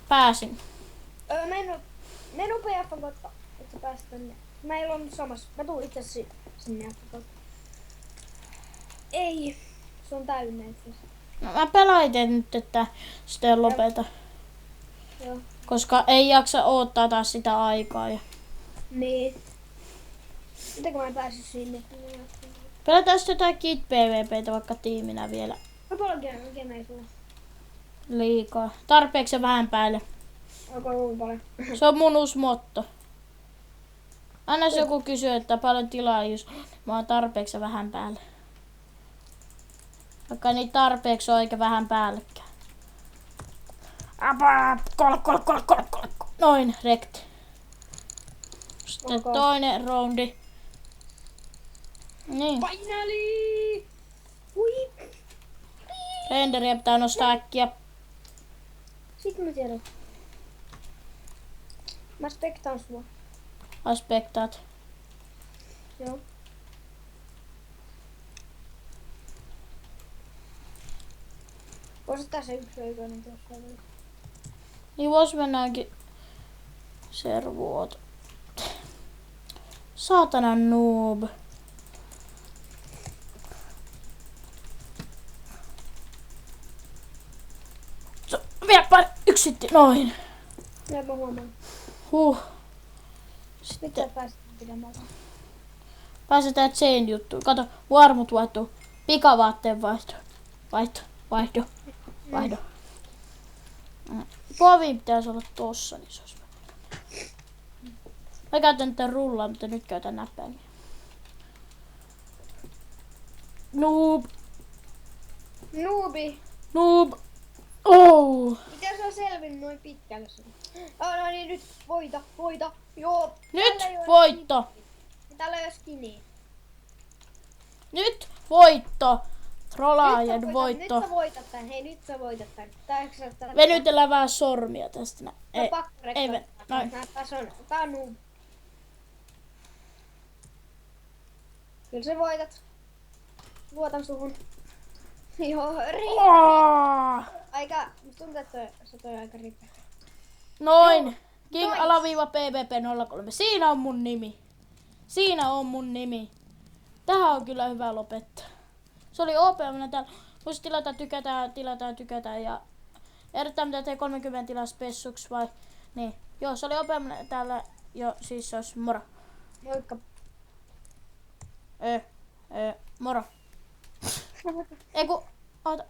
Pääsin. Mene nopea F kautta, että sä pääset tänne. Meillä on samassa. Mä tuun itse asiassa sinne F kautta. Ei. Se on täynnä itse asiassa. No, mä pelaitin nyt, että sitten lopeta. Joo. Koska ei jaksa odottaa taas sitä aikaa. Ja... Niin. Mitäkö mä en päässyt sinne? Pelataan sitten jotain Kid PvPtä vaikka tiiminä vielä. Paljon ei sulla. Liikaa. Tarpeeksi ja vähän päälle. Onko kuinka paljon? Se on mun uusi motto. Aina jos joku kysyy, että paljon tilaa, jos mä oon tarpeeksi ja vähän päälle. Vaikka niitä tarpeeksi on eikä vähän päällekään. Kol. Noin, rekt. Sitten toinen roundi. Niin. Finally! Hui! Renderiä pitää nostaa äkkiä. Sitten mä tiedän. Mä spektaan sua. Aspektaat. Joo. Voisi tässä yksi oikeinen tuossa. Niin vois mennäänkin servuot. Saatana noob. Vielä pari yksitti, noin. Ja mä huomaan. Nyt sä pääset pidemmälle. Pääsetään chain juttuun. Kato, varmut vaihtuu. Pikavaatteen vaihdo. Povin pitäisi olla tossa, niin se olisi vähän. Mä käytän tätä rullaa, mutta nyt käytän näppäimiä. Noob. Noobi. Oh. Miten se on selvinnyt noin pitkälle sun? No niin, nyt voita. Joo. Nyt voitto. Täällä ei ole skinny. Nyt voitto. Trollaajan voitto. Nyt sä voitat tän. Hei, nyt sä voitat tän. Venytellään vähän sormia tästä. No Ei, pakko ei noin. Tää on noob. Kyllä sä voitat. Luotan suhun. Joo, Oh. aika, musta tuntuu, että se toi aika ripeä. Noin. King Noin. alaviiva PvP03. Siinä on mun nimi. Tähän on kyllä hyvä lopettaa. Se oli OP, minä täällä. Voisi tykätään ja erittäin mitä tee 30 tilaa spessuks vai niin. Joo, se oli OP, minä täällä jo siis se olisi moro. Moikka. Moro. Eiku, oota.